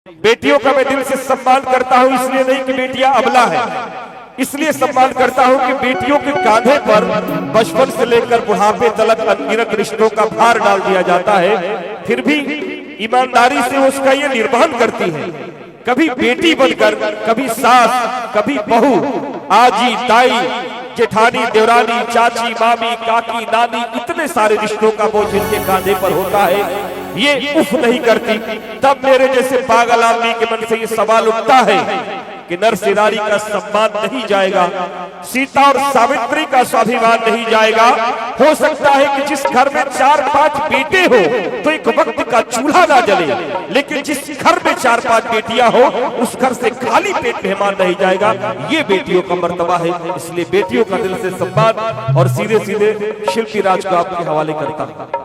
बेटियों का मैं दिल से सम्मान करता हूं, इसलिए नहीं कि बेटियां अबला है, इसलिए सम्मान करता हूं कि बेटियों के कांधे पर बचपन से लेकर बुढ़ापे तक अनगिनत रिश्तों का भार डाल दिया जाता है, फिर भी ईमानदारी से उसका ये निर्वहन करती है। कभी बेटी बनकर, कभी सास, कभी बहू, आजी, ताई, जेठानी, देवरानी, चाची, मामी, काकी, नानी, इतने सारे रिश्तों का बोझ इनके कांधे पर होता है, ये उफ नहीं करती। तब मेरे जैसे पागल आदमी के मन से ये सवाल उठता है कि नर से नारी का सम्मान नहीं जाएगा, सीता और सावित्री का स्वाभिमान नहीं जाएगा। हो सकता है कि जिस घर में 4-5 बेटे हो तो एक वक्त का चूल्हा ना जले, लेकिन जिस घर में 4-5 बेटियां हो उस घर से खाली पेट मेहमान नहीं जाएगा। ये बेटियों का मर्तबा है, इसलिए बेटियों का दिल से सम्मान और सीधे सीधे शिल्पी राज को आपके हवाले करता हूं।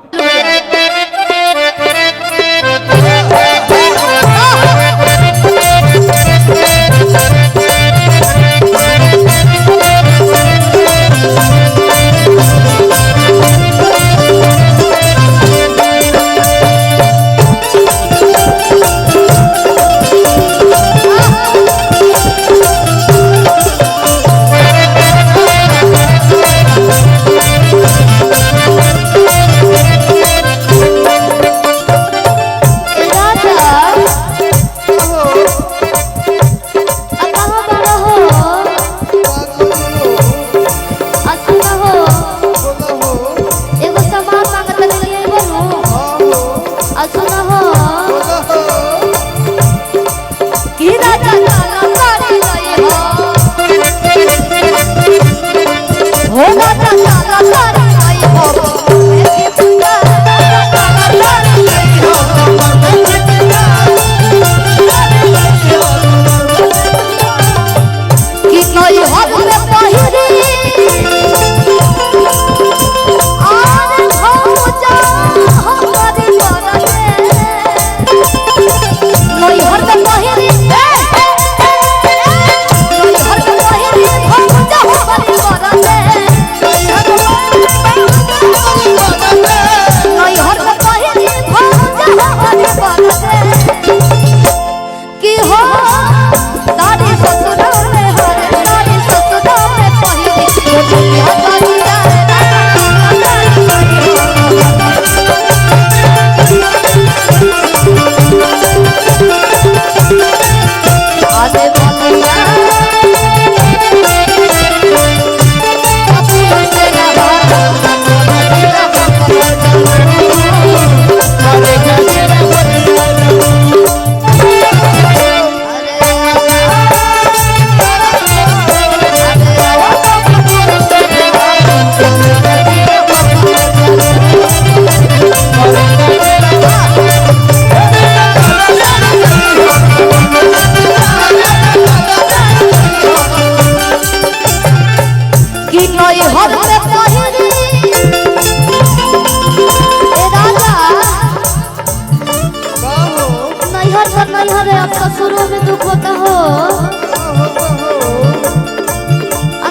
शुरू में दुख होता हो,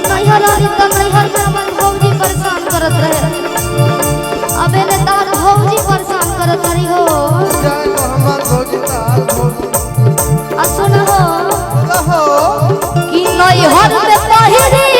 नैहर में हमार भौजी परेशान करत रहे, अब एने तार भौजी परेशान करत रही हो। सुन हो कि नैहर में पहिरी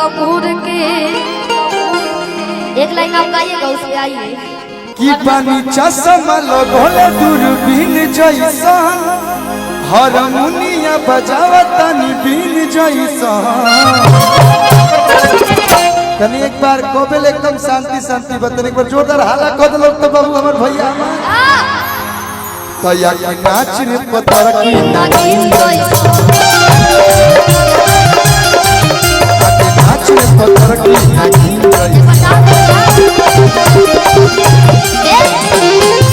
लबूर के। एक लाइन आप गाइएगा, उससे आइए। कि पानी चश्मा लगोले दूरबीन जैसा, हारमोनिया बजावतानी बीन जैसा। तनी एक बार कोबेल एकदम शांति शांति बतन, एक बार जोरदार हाला कद लोग तो बाबू हमर भैया तो या कि नाच रे पत्थर की नागिन जैसा, नाच रे पत्थर की नागिन जैसा।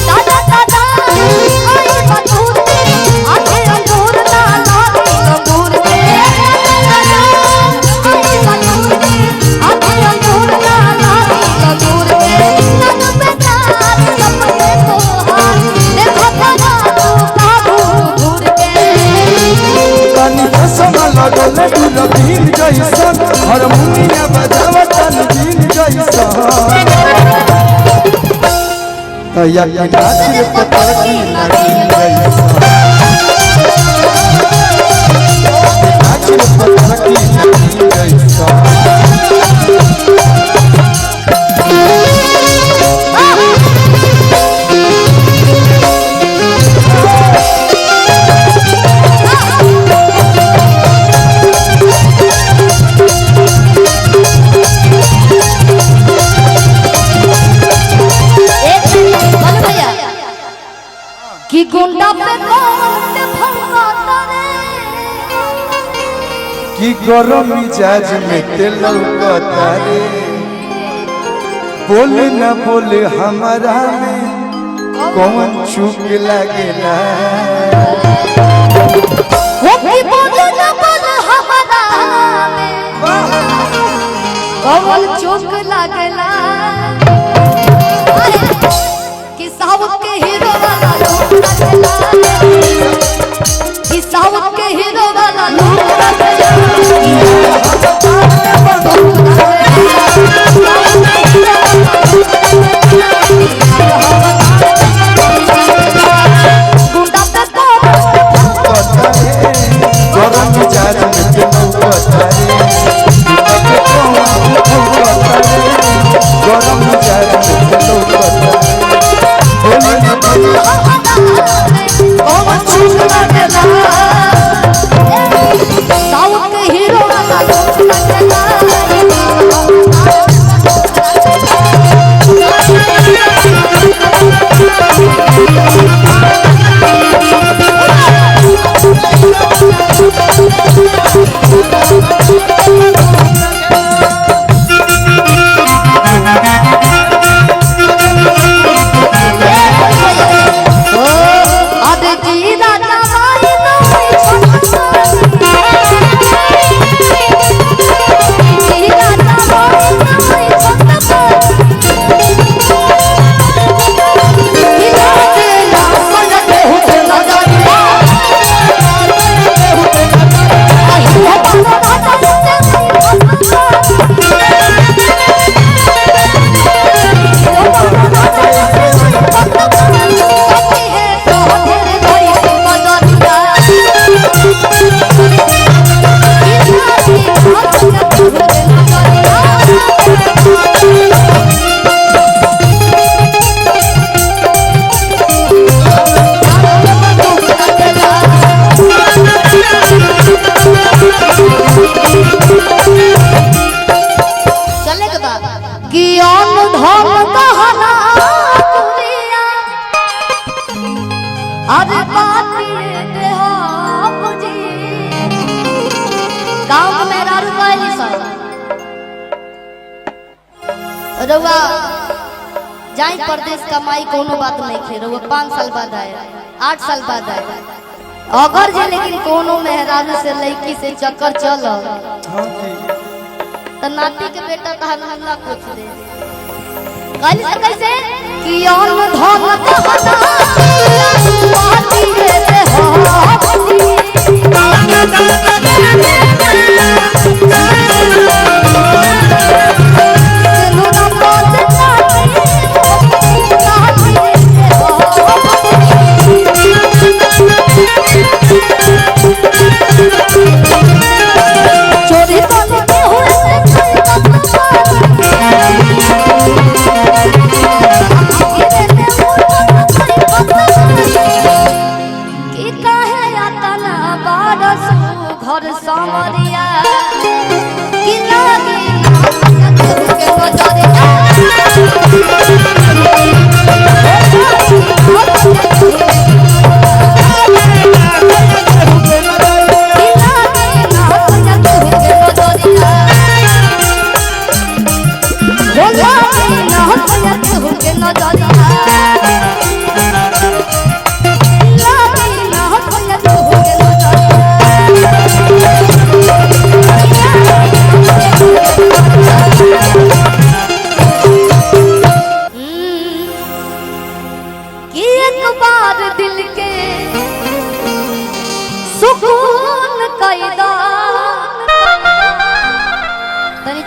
दादा दादा आई बतूर के, आखे अंगूर ना लागे अंगूर के। दादा आई बतूर के, आखे अंगूर ना लागे अंगूर के। तन पे चार सपने को हार, देखो दादा तू काबू घूर के। पानी चश्मा लगोले दूरबीन जैसा, हारमोनिया बजावतानी बीन जैसा। तो या कि नाच रे पत्थर की नागिन जैसा, नाच रे पत्थर की नागिन जैसा। कि गुंडा पे कौन ते भंगाता रे, कि गरम मिजाज में तेल लौकता रे। बोले न बोले हमारा में कौन चूक लगेला। वो की बोल न बोल हमारा में कौन चूक लागला। कि साउथ के हीरो वाला लोग लगला, कि साउथ के हीरो वाला लोग लगला। गुंडा पे गरम मिजाज में तेल लौकता रे। गरम मिजाज में तेल लौकता रे। बोले न बोले कौन चूक लगला। साउथ के हीरो वाला लोग लगला। अरे जी राजा माई नई छोटा, जी राजा माई नई छोटा। हिला देला सजते हुए नजरिया, हिला बाबा राजा से चले के बाद कि अन धन दहना दुनिया, अरे बातिए देहाप जी। गाँव में मेरा रुपये सब रउआ जाई परदेश कमाई कोनो बात नहीं खे। रउआ 5 साल बाद आए, 8 साल बाद आए अगर जे, लेकिन कोनो मेहरारू से लड़की से चक्कर चल तो नाती के बेटा कहा हमला पूछ दे। कैसे कि अन धन दहना बाती रे देहाप जी। चोरी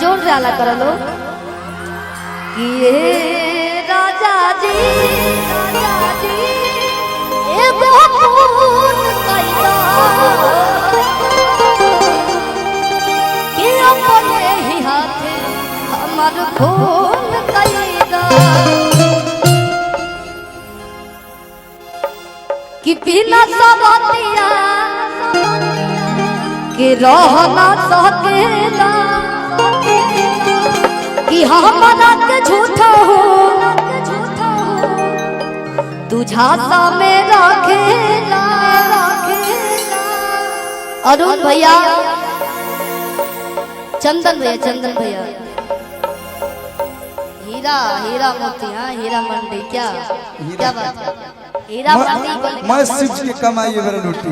जोर से आला कर लो कि ये राजा जी एगो खून कैला कि अपने ही हाथे हमर खून कैला कि बिना सबतिया कि रहना सकेला कि हमरा के झूठा हो तुझा सा में रखेला अरुण भैया चंदन भैया हीरा मोती हाँ हीरा मंडी क्या बात है हीरा मंडी मैं शिव की कमाई है मेरा लूटी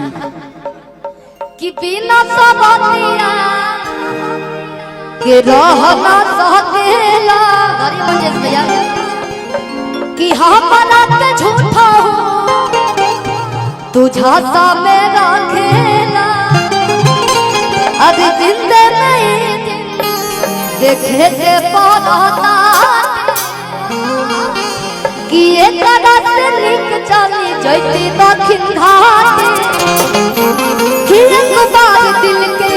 कि बिना सबतिया कि रहना सकेला गरीब मंजेश भैया कि हमरा के झूठा हो तुझा सा में रखेला अरे जिंदे नहीं देखे के पड़ता कि एक से लिख चली जैती दक्षिण घाट कि एक बार दिल के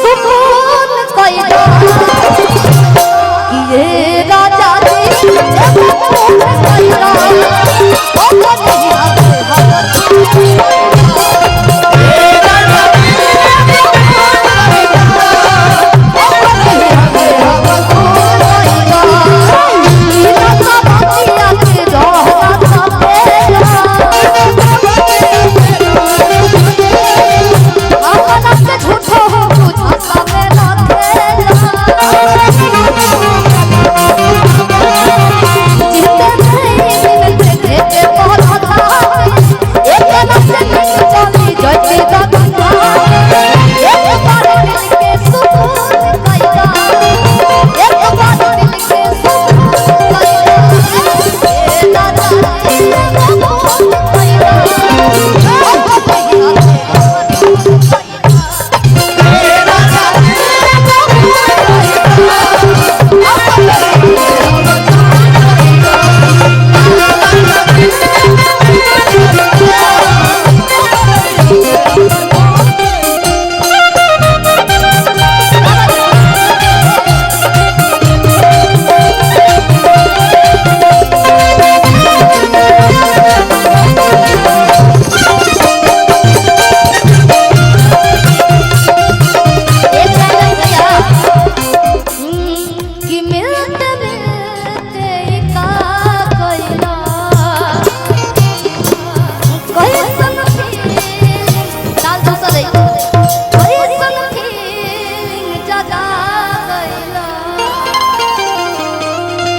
सुकून कैला कि ये राजा जी सुकून कैला ओ नहीं आते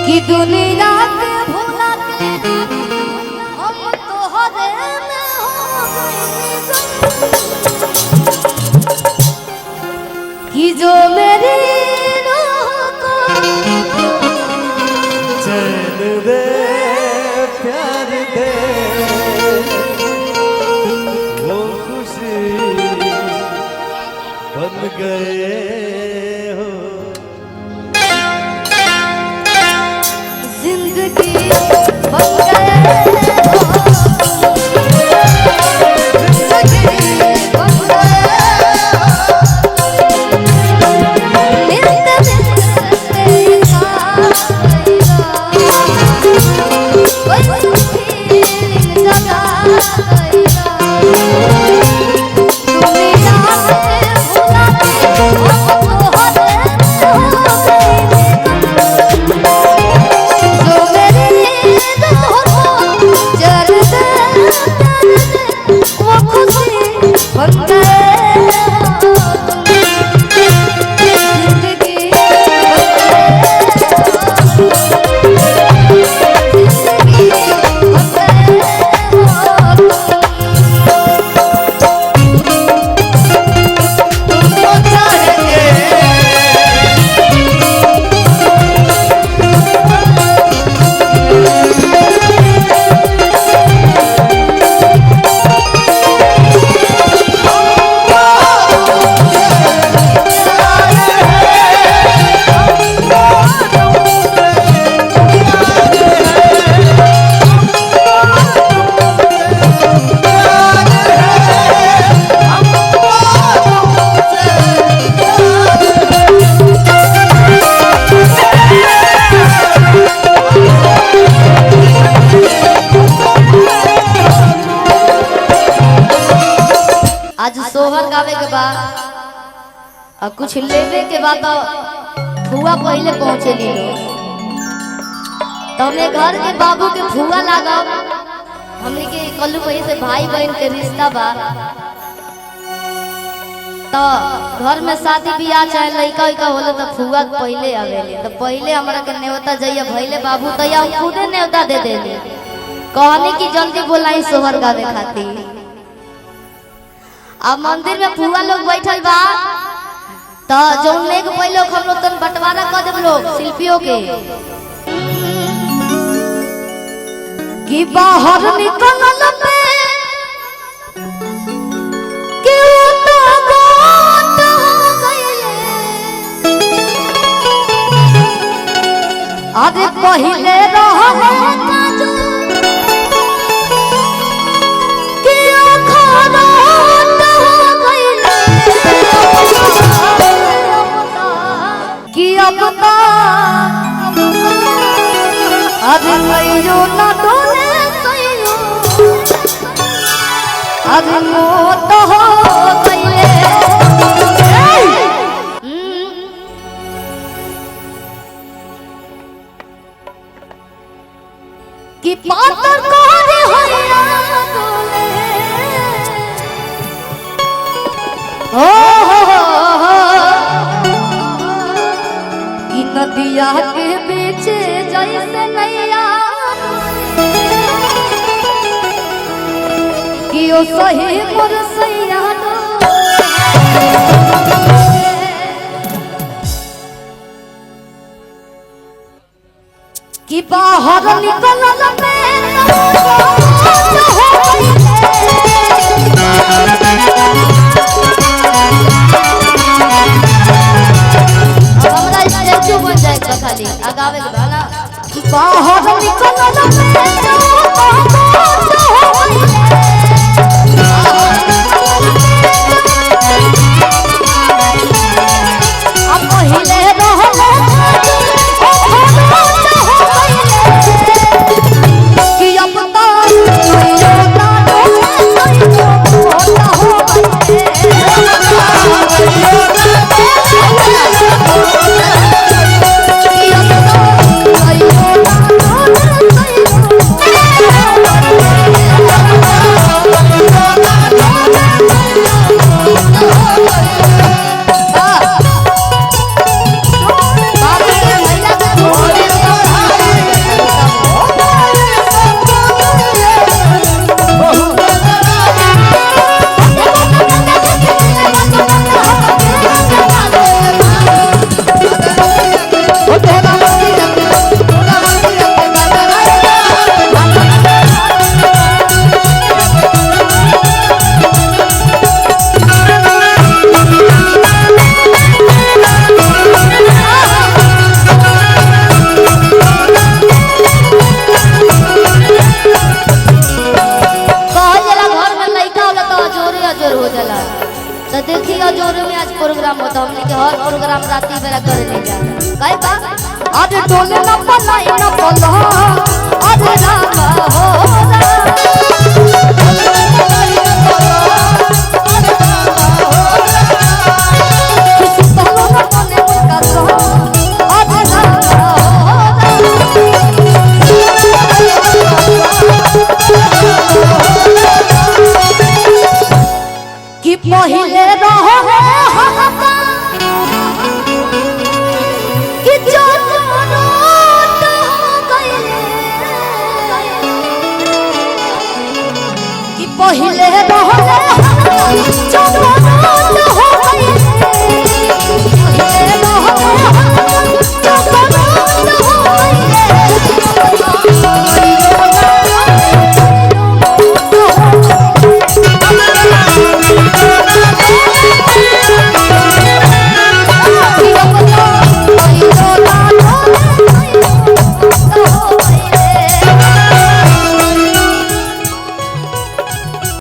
कि दुनिया के भुला के हम तोहरे में हो गए कि जो मेरी रूह को चैन दे प्यार दे वो खुशी बन गए हो जिंदगी बन गए जरा और कुछ लेवे के बाद फुआ पहले पहुंचे ली तो हमें घर के बाबू के फुआ लागा हमने के कल्लू भाई से भाई बहन के रिश्ता बा तो घर में शादी ब्याह चाहे लड़का उइका होले तो फुआ पहले आवेले तो पहले हमरा के नेवता जइया भइले बाबू तो या खुदे नेवता दे देले कहनी कि जल्दी बोलाई सोहर गावे खातिर। अब मंदिर में फुआ लोग बैठल बा तो जौन लेग पहले हम लोग तन बंटवारा कर देब लोग शिल्पियों के कि बाहर निकलल में क्यों तो बात हो गइले अरे पहिले रहले काजू क्यों खराब हो गइले कि अब तो अरे कहियो ना डोले कहियो अरे मोत हो गइले कि पातर कोरे होया डोले हो कि नदिया के बीच जैसे नैया कि ओ सही मोर सैया कि बाहर निकलल में खाली आगावे के बाला बाहर निकलल में अब पहिले रहले कि अब तो तो देखिए जोर में आज प्रोग्राम होता हमने के हर प्रोग्राम राती बेरा करे ले जा काहे बा आज डोले न पलाई न पला आज रामा हो कि पहिले रहो कि जो रोट हो गइले कि पहिले रहो